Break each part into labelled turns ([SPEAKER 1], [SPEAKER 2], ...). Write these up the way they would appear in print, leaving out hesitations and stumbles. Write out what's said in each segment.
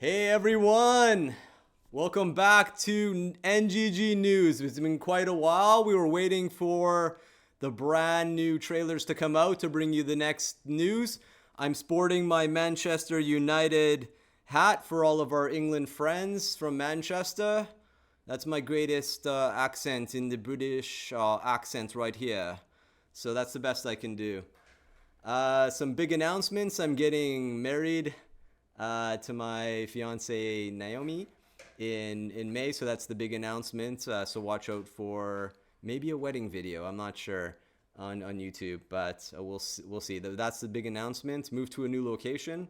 [SPEAKER 1] Hey everyone! Welcome back to NGG News. It's been quite a while. We were waiting for the brand new trailers to come out to bring you the next news. I'm sporting my Manchester United hat for all of our England friends from Manchester. That's my greatest accent in the British accent right here. So that's the best I can do. Some big announcements. I'm getting married to my fiance Naomi in May, so that's the big announcement. So watch out for maybe a wedding video. I'm not sure on YouTube, but we'll see. That's the big announcement. Move to a new location.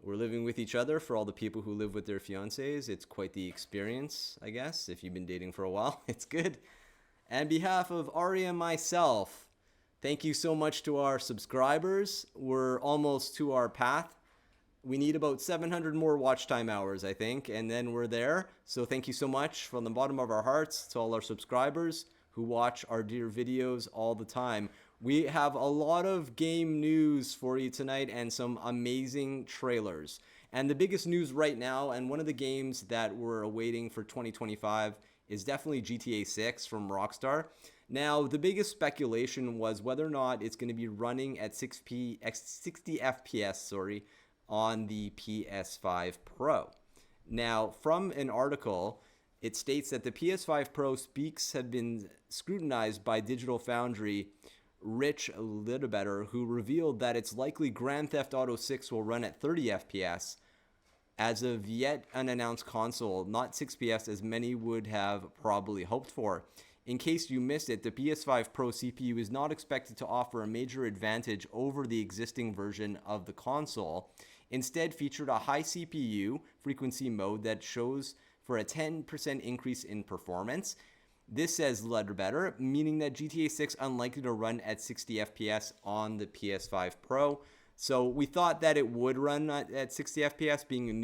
[SPEAKER 1] We're living with each other. For all the people who live with their fiancés, it's quite the experience, I guess. If you've been dating for a while, it's good. On behalf of Ari and myself, thank you so much to our subscribers. We're almost to our path. We need about 700 more watch time hours, I think, and then we're there. So thank you so much from the bottom of our hearts to all our subscribers who watch our dear videos all the time. We have a lot of game news for you tonight and some amazing trailers. And the biggest news right now, and one of the games that we're awaiting for 2025, is definitely GTA 6 from Rockstar. Now, the biggest speculation was whether or not it's going to be running at 60 FPS, on the PS5 Pro. Now, from an article, it states that the PS5 Pro specs have been scrutinized by Digital Foundry Rich Littlebetter, who revealed that it's likely Grand Theft Auto 6 will run at 30 FPS as of yet unannounced console, not 6 FPS as many would have probably hoped for. In case you missed it, the PS5 Pro CPU is not expected to offer a major advantage over the existing version of the console. Instead, featured a high CPU frequency mode that shows for a 10% increase in performance. This says Leatherbetter, meaning that GTA 6 unlikely to run at 60 FPS on the PS5 Pro. So we thought that it would run at 60 FPS, being a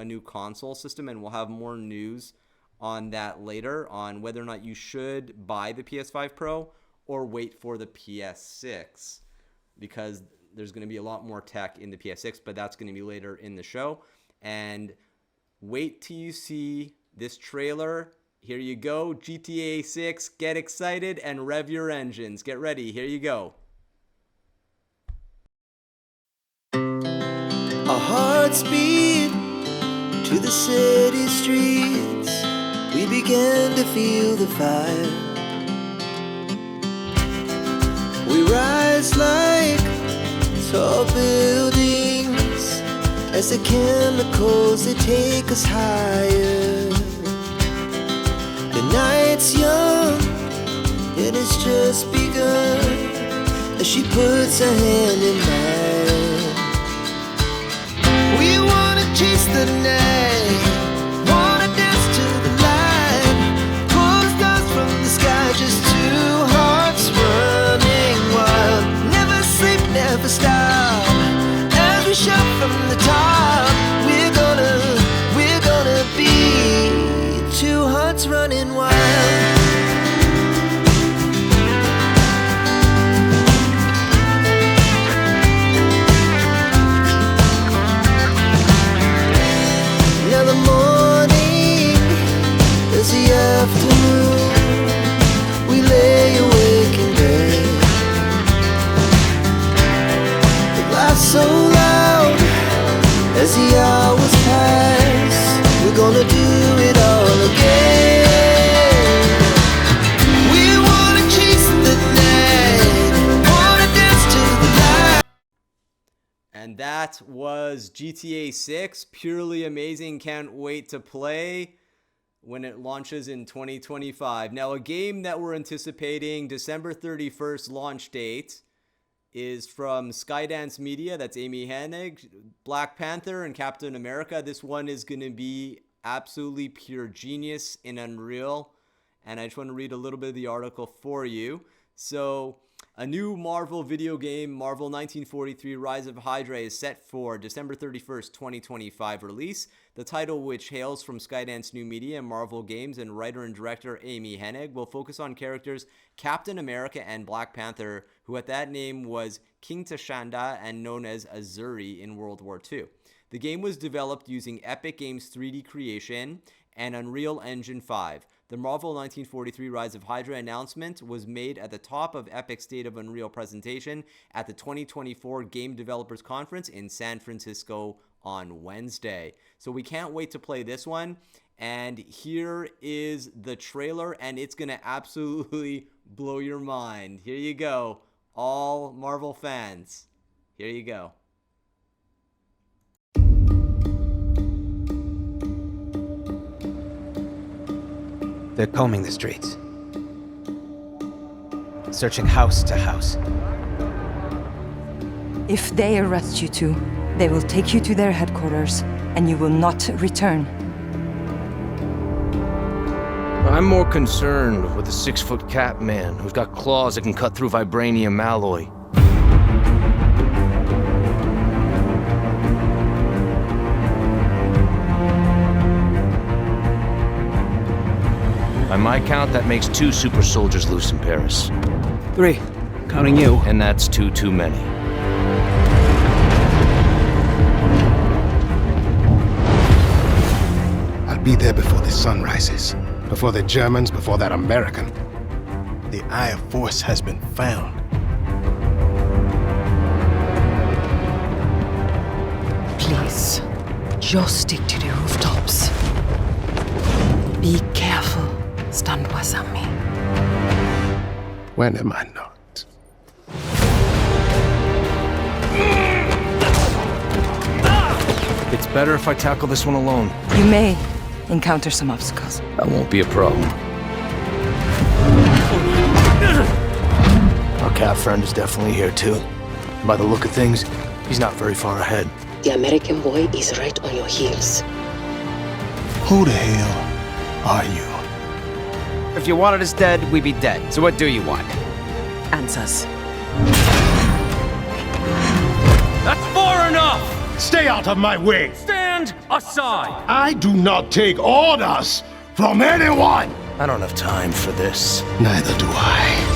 [SPEAKER 1] new console system, and we'll have more news on that later on whether or not you should buy the PS5 Pro or wait for the PS6, because there's going to be a lot more tech in the PS6, but that's going to be later in the show. And wait till you see this trailer. Here you go, GTA 6. Get excited and rev your engines. Get ready. Here you go.
[SPEAKER 2] Our hearts beat to the city streets. We began to feel the fire. We rise like tall buildings as the chemicals they take us higher. The night's young and it's just begun as she puts her hand in mine. We wanna chase the night, wanna dance to the light, pull the stars from the sky, just two hearts running wild. Never sleep, never stop, as we shout from the top. We're gonna be two hearts running wild. Now the morning is the afternoon. We lay awake in bed. The laughs so loud as the hours pass. We're gonna do it all again. We wanna chase the night, wanna dance to the light.
[SPEAKER 1] And that was GTA 6. Purely amazing. Can't wait to play when it launches in 2025. Now, a game that we're anticipating December 31st launch date is from Skydance Media. That's Amy Hennig, Black Panther, and Captain America. This one is going to be absolutely pure genius and unreal. And I just want to read a little bit of the article for you. So, a new Marvel video game, Marvel 1943 Rise of Hydra, is set for December 31st, 2025 release. The title, which hails from Skydance New Media and Marvel Games and writer and director Amy Hennig, will focus on characters Captain America and Black Panther, who at that name was King T'Challa and known as Azuri in World War II. The game was developed using Epic Games 3D creation and Unreal Engine 5. The Marvel 1943 Rise of Hydra announcement was made at the top of Epic's State of Unreal presentation at the 2024 Game Developers Conference in San Francisco on Wednesday. So we can't wait to play this one. And here is the trailer, and it's going to absolutely blow your mind. Here you go, all Marvel fans. Here you go.
[SPEAKER 3] They're combing the streets, searching house to house.
[SPEAKER 4] If they arrest you two, they will take you to their headquarters, and you will not return.
[SPEAKER 5] I'm more concerned with the 6-foot cat man who's got claws that can cut through vibranium alloy. By my count, that makes 2 super soldiers loose in Paris.
[SPEAKER 3] 3, counting you.
[SPEAKER 5] And that's 2 too many.
[SPEAKER 6] I'll be there before the sun rises. Before the Germans, before that American. The Eye of Force has been found.
[SPEAKER 4] Please, just stick to the rooftops. Be careful, Standwasami.
[SPEAKER 6] When am I not?
[SPEAKER 5] It's better if I tackle this one alone.
[SPEAKER 4] You may encounter some obstacles.
[SPEAKER 5] That won't be a problem. Our cat friend is definitely here too. By the look of things, he's not very far ahead.
[SPEAKER 7] The American boy is right on your heels.
[SPEAKER 6] Who the hell are you?
[SPEAKER 3] If you wanted us dead, we'd be dead. So what do you want?
[SPEAKER 7] Answers.
[SPEAKER 5] That's far enough!
[SPEAKER 6] Stay out of my way!
[SPEAKER 5] Stand aside!
[SPEAKER 6] I do not take orders from anyone!
[SPEAKER 5] I don't have time for this.
[SPEAKER 6] Neither do I.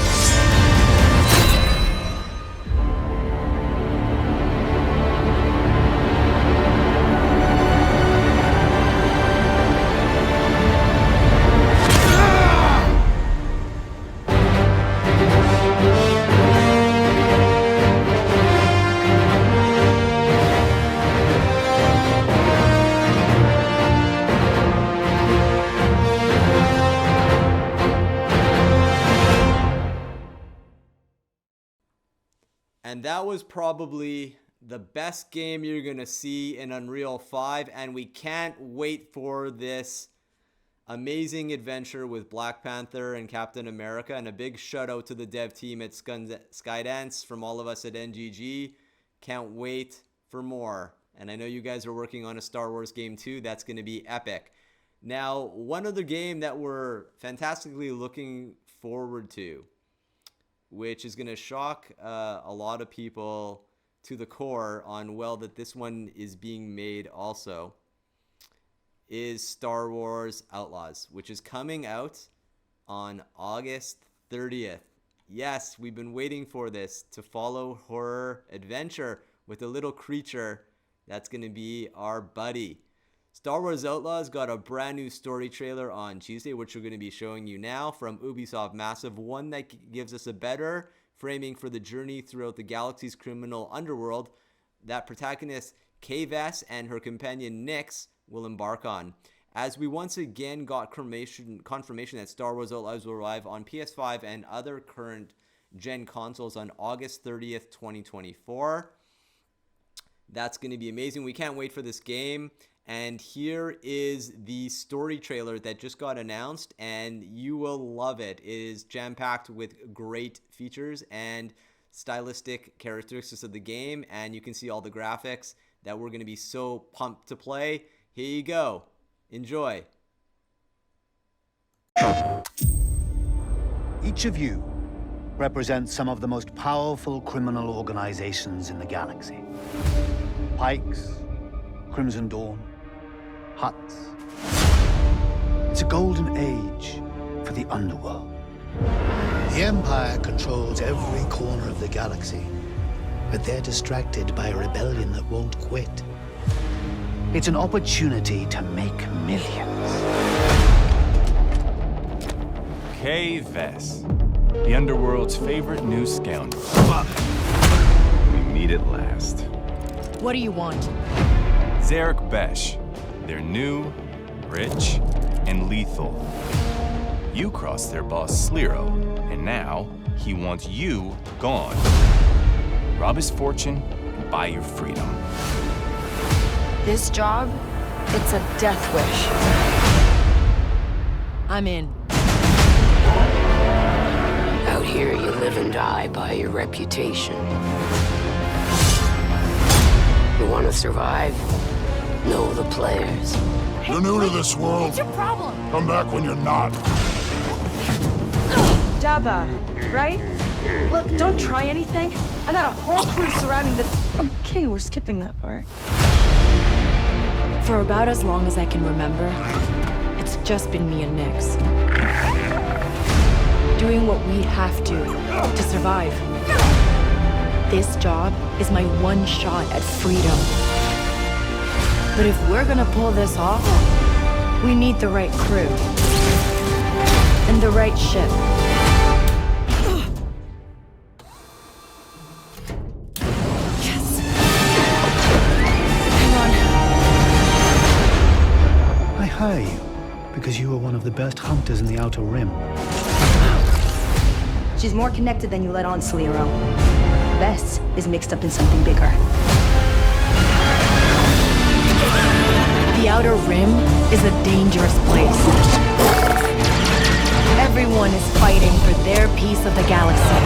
[SPEAKER 1] And that was probably the best game you're going to see in Unreal 5. And we can't wait for this amazing adventure with Black Panther and Captain America. And a big shout out to the dev team at Skydance from all of us at NGG. Can't wait for more. And I know you guys are working on a Star Wars game too. That's going to be epic. Now, one other game that we're fantastically looking forward to, which is going to shock a lot of people to the core on, well, that this one is being made also, is Star Wars Outlaws, which is coming out on August 30th. Yes, we've been waiting for this, to follow horror adventure with a little creature that's going to be our buddy. Star Wars Outlaws got a brand new story trailer on Tuesday, which we're going to be showing you now, from Ubisoft Massive, one that gives us a better framing for the journey throughout the galaxy's criminal underworld that protagonist Kay-Vess and her companion Nyx will embark on. As we once again got confirmation that Star Wars Outlaws will arrive on PS5 and other current gen consoles on August 30th, 2024. That's going to be amazing. We can't wait for this game. And here is the story trailer that just got announced, and you will love it. It is jam-packed with great features and stylistic characteristics of the game, and you can see all the graphics that we're going to be so pumped to play. Here you go. Enjoy.
[SPEAKER 8] Each of you represents some of the most powerful criminal organizations in the galaxy. Pikes, Crimson Dawn, Huts. It's a golden age for the underworld. The Empire controls every corner of the galaxy, but they're distracted by a rebellion that won't quit. It's an opportunity to make millions.
[SPEAKER 9] Kay Vess, the underworld's favorite new scoundrel. We meet at last.
[SPEAKER 10] What do you want?
[SPEAKER 9] Zarek Besh. They're new, rich, and lethal. You crossed their boss Sliro, and now he wants you gone. Rob his fortune and buy your freedom.
[SPEAKER 10] This job, it's a death wish. I'm in.
[SPEAKER 7] Out here, you live and die by your reputation. You want to survive? Know the players.
[SPEAKER 11] You're new to this world.
[SPEAKER 10] What's your problem?
[SPEAKER 11] Come back when you're not.
[SPEAKER 4] Jabba, right? Look, don't try anything. I got a whole crew surrounding the... Okay, we're skipping that part.
[SPEAKER 10] For about as long as I can remember, it's just been me and Nix. Doing what we have to survive. This job is my one shot at freedom. But if we're gonna pull this off, we need the right crew. And the right ship. Yes! Hang on.
[SPEAKER 8] I hire you because you are one of the best hunters in the Outer Rim.
[SPEAKER 4] She's more connected than you let on, Sliro. Bess is mixed up in something bigger.
[SPEAKER 10] The Outer Rim is a dangerous place. Everyone is fighting for their piece of the galaxy.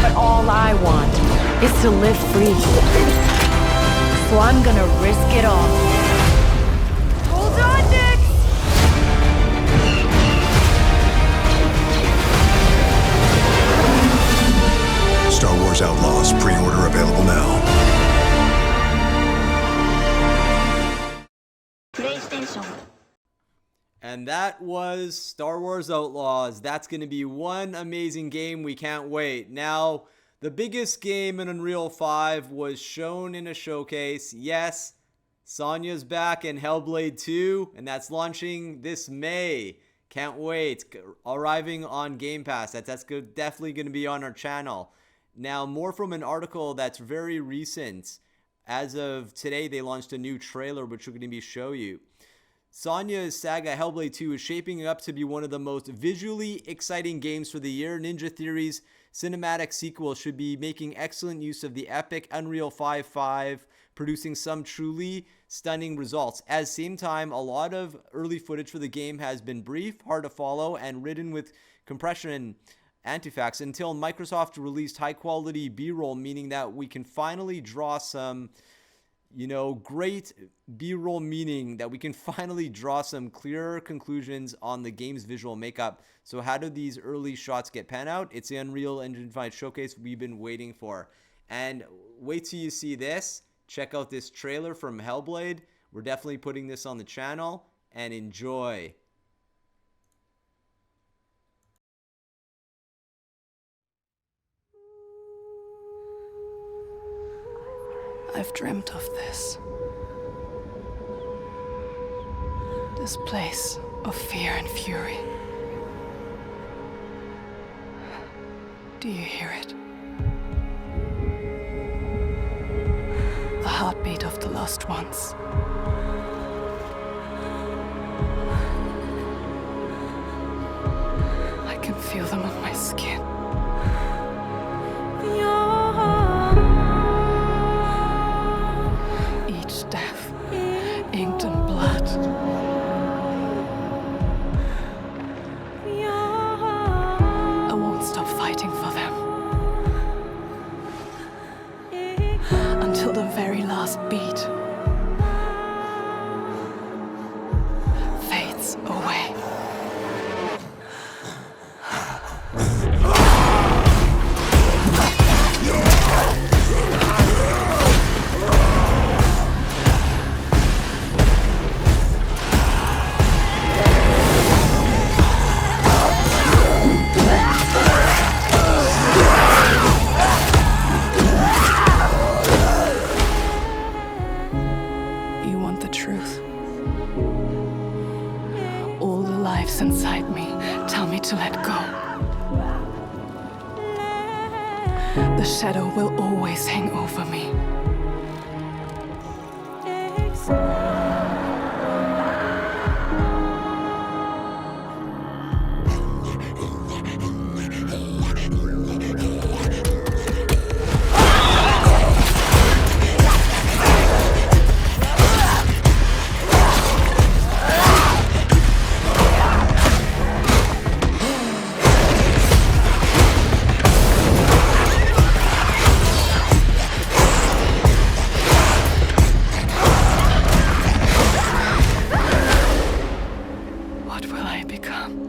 [SPEAKER 10] But all I want is to live free. So I'm gonna risk it all. Hold on, Nix!
[SPEAKER 11] Star Wars Outlaws, pre-order available now.
[SPEAKER 1] And that was Star Wars Outlaws. That's going to be one amazing game. We can't wait. Now, the biggest game in Unreal 5 was shown in a showcase. Yes, Sonya's back in Hellblade 2, and that's launching this May. Can't wait. Arriving on Game Pass. That's definitely going to be on our channel. Now, more from an article that's very recent. As of today, they launched a new trailer, which we're going to be show you. Sonya's saga Hellblade 2 is shaping up to be one of the most visually exciting games for the year. Ninja Theory's cinematic sequel should be making excellent use of the epic Unreal 5.5, producing some truly stunning results. At the same time, a lot of early footage for the game has been brief, hard to follow, and ridden with compression artifacts until Microsoft released high-quality B-roll, meaning that we can finally draw some great B-roll, meaning that we can finally draw some clearer conclusions on the game's visual makeup. So how do these early shots get pan out? It's the Unreal Engine 5 showcase we've been waiting for. And wait till you see this. Check out this trailer from Hellblade. We're definitely putting this on the channel, and enjoy.
[SPEAKER 12] I've dreamt of this. This place of fear and fury. Do you hear it? The heartbeat of the lost ones. I can feel them on my skin. Each death, inked in blood. I won't stop fighting for them. Until the very last beat fades away. lives inside me tell me to let go. The shadow will always hang over me. What will I become?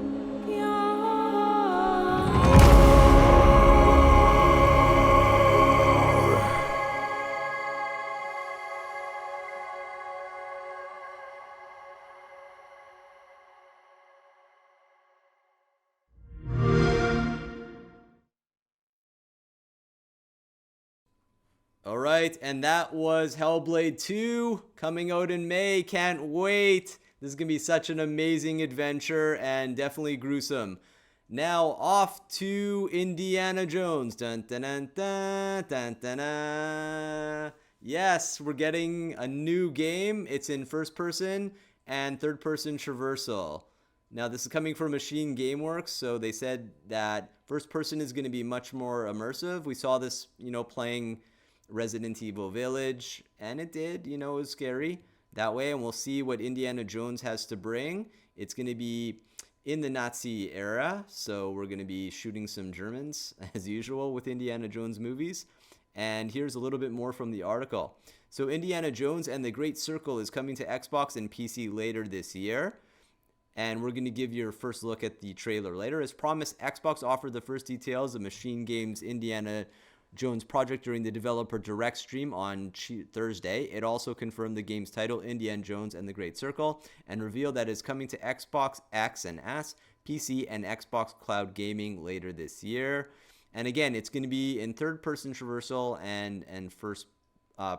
[SPEAKER 1] All right, and that was Hellblade 2 coming out in May. Can't wait. This is going to be such an amazing adventure and definitely gruesome. Now off to Indiana Jones. Dun, dun, dun, dun, dun, dun, dun. Yes, we're getting a new game. It's in first person and third person traversal. Now this is coming from Machine Gameworks, so they said that first person is going to be much more immersive. We saw this, playing Resident Evil Village, and it did, it was scary that way, and we'll see what Indiana Jones has to bring. It's going to be in the Nazi era, so we're going to be shooting some Germans as usual with Indiana Jones movies. And here's a little bit more from the article. So Indiana Jones and the Great Circle is coming to Xbox and PC later this year, and we're going to give you a first look at the trailer later. As promised, Xbox offered the first details of Machine Games' Indiana Jones project during the developer direct stream on Thursday. It also confirmed the game's title, Indiana Jones and the Great Circle, and revealed that it's coming to Xbox X and S, PC, and Xbox Cloud Gaming later this year. And again, it's going to be in third-person traversal and first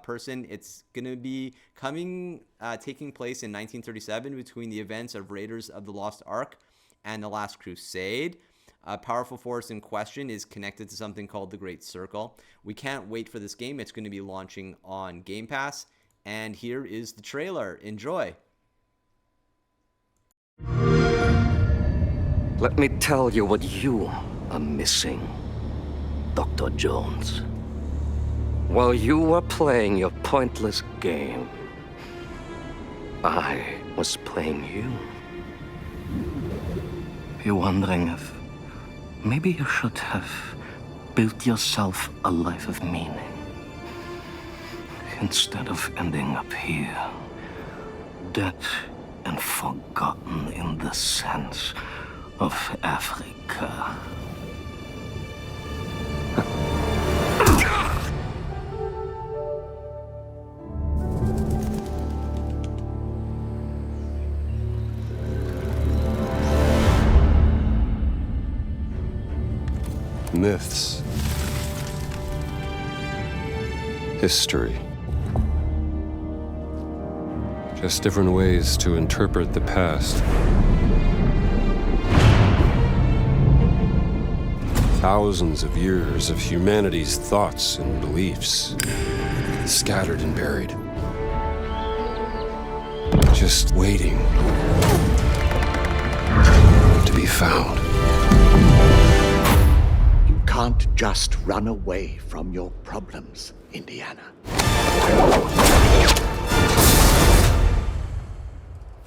[SPEAKER 1] person. It's going to be taking place in 1937 between the events of Raiders of the Lost Ark and the Last Crusade. A powerful force in question is connected to something called the Great Circle. We can't wait for this game. It's going to be launching on Game Pass. And here is the trailer. Enjoy.
[SPEAKER 13] Let me tell you what you are missing, Dr. Jones. While you were playing your pointless game, I was playing you. You're wondering if maybe you should have built yourself a life of meaning instead of ending up here, dead and forgotten in the sense of Africa.
[SPEAKER 14] Myths, history, just different ways to interpret the past. Thousands of years of humanity's thoughts and beliefs, scattered and buried, just waiting to be found.
[SPEAKER 15] Can't just run away from your problems, Indiana.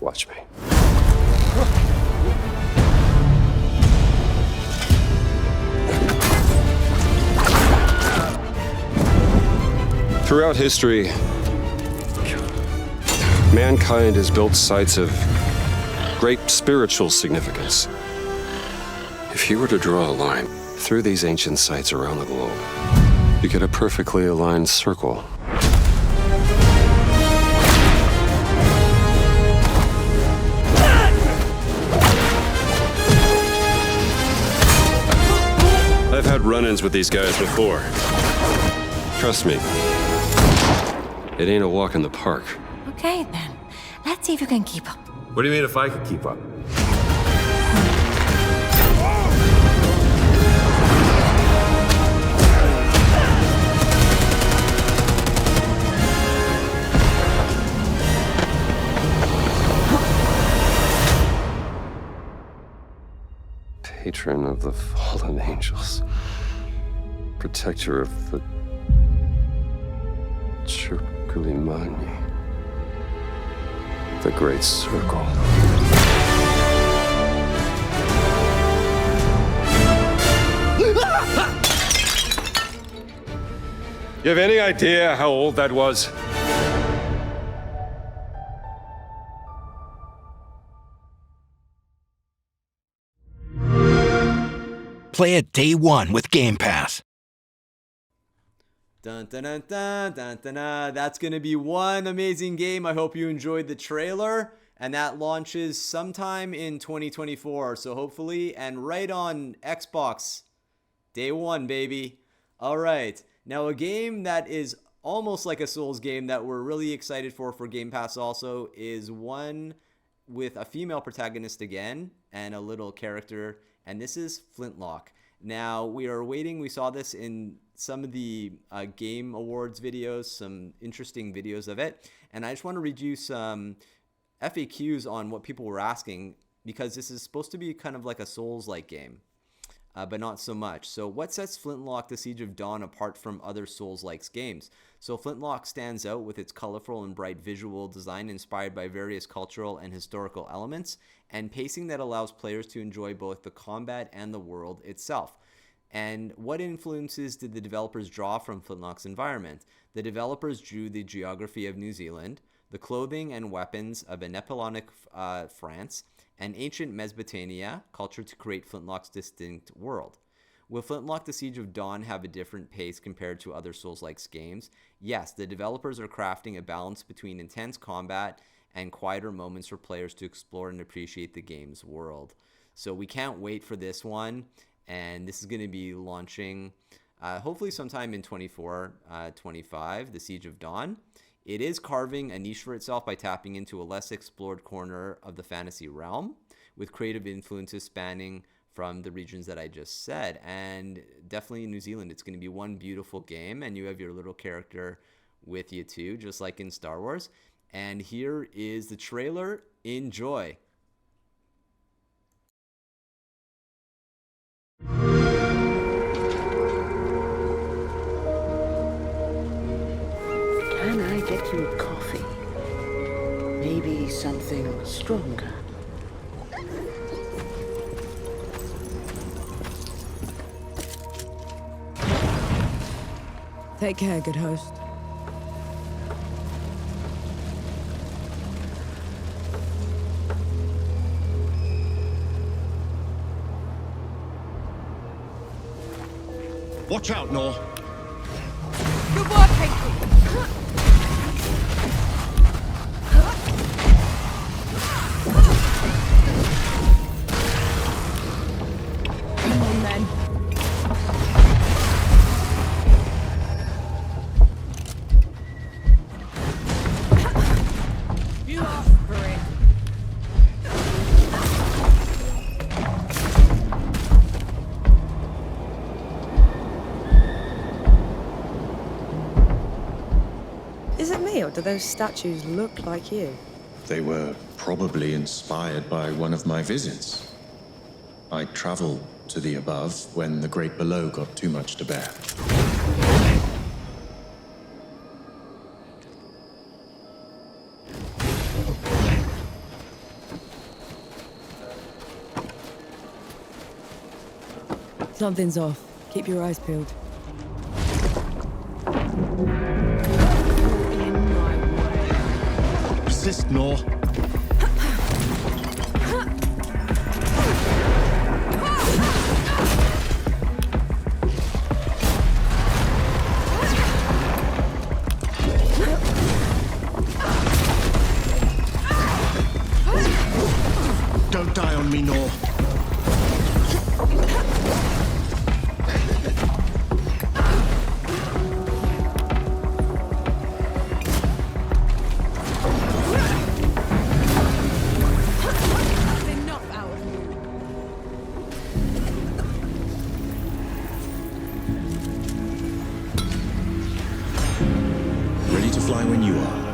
[SPEAKER 14] Watch me. Throughout history, mankind has built sites of great spiritual significance. If you were to draw a line through these ancient sites around the globe, you get a perfectly aligned circle. I've had run-ins with these guys before. Trust me, it ain't a walk in the park.
[SPEAKER 16] Okay, then. Let's see if you can keep up.
[SPEAKER 14] What do you mean if I could keep up? patron of the fallen angels, protector of the Chirkulimani, the Great Circle. You have any idea how old that was?
[SPEAKER 16] Play it day one with Game Pass.
[SPEAKER 1] Dun, dun, dun, dun, dun, dun, dun. That's going to be one amazing game. I hope you enjoyed the trailer. And that launches sometime in 2024. So hopefully, and right on Xbox. Day one, baby. All right. Now, a game that is almost like a Souls game that we're really excited for Game Pass also is one with a female protagonist again and a little character. And this is Flintlock. Now, we are waiting. We saw this in some of the Game Awards videos, some interesting videos of it. And I just want to read you some FAQs on what people were asking, because this is supposed to be kind of like a Souls-like game, but not so much. So what sets Flintlock The Siege of Dawn apart from other Souls-like games? So Flintlock stands out with its colorful and bright visual design inspired by various cultural and historical elements, and pacing that allows players to enjoy both the combat and the world itself. And what influences did the developers draw from Flintlock's environment? The developers drew the geography of New Zealand, the clothing and weapons of a Napoleonic France, and ancient Mesopotamia culture to create Flintlock's distinct world. Will Flintlock The Siege of Dawn have a different pace compared to other Souls-like games? Yes, the developers are crafting a balance between intense combat and quieter moments for players to explore and appreciate the game's world. So we can't wait for this one, and this is going to be launching hopefully sometime in 24-25, The Siege of Dawn. It is carving a niche for itself by tapping into a less explored corner of the fantasy realm, with creative influences spanning from the regions that I just said. And definitely in New Zealand, it's going to be one beautiful game, and you have your little character with you too, just like in Star Wars. And here is the trailer. Enjoy.
[SPEAKER 15] Can I get you a coffee? Maybe something stronger.
[SPEAKER 12] Take care, good host.
[SPEAKER 16] Watch out, Nor.
[SPEAKER 12] Good work, Casey. Come on, then. You asked for it.
[SPEAKER 4] Is it me, or do those statues look like you?
[SPEAKER 11] They were probably inspired by one of my visits. I traveled to the above when the great below got too much to bear.
[SPEAKER 12] Something's off. Keep your eyes peeled.
[SPEAKER 16] Persist, Nor. Don't die on me, Nor. Ready to fly when you are.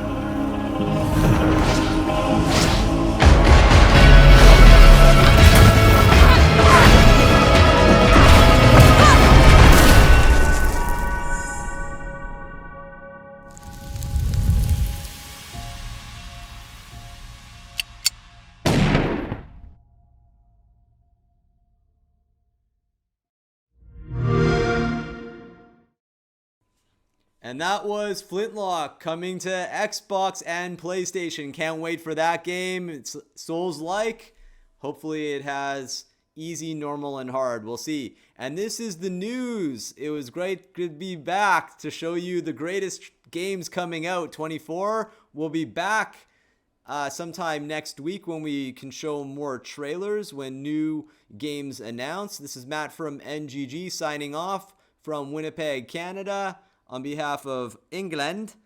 [SPEAKER 1] And that was Flintlock coming to Xbox and PlayStation. Can't wait for that game. It's Souls-like. Hopefully it has easy, normal, and hard. We'll see. And this is the news. It was great to be back to show you the greatest games coming out. 24. We'll be back sometime next week when we can show more trailers when new games announced. This is Matt from NGG signing off from Winnipeg, Canada. On behalf of England,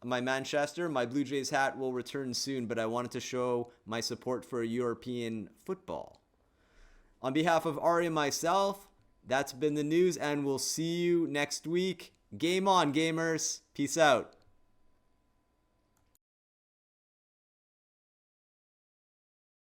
[SPEAKER 1] my Manchester, my Blue Jays hat will return soon, but I wanted to show my support for European football. On behalf of Ari and myself, that's been the news, and we'll see you next week. Game on, gamers. Peace out.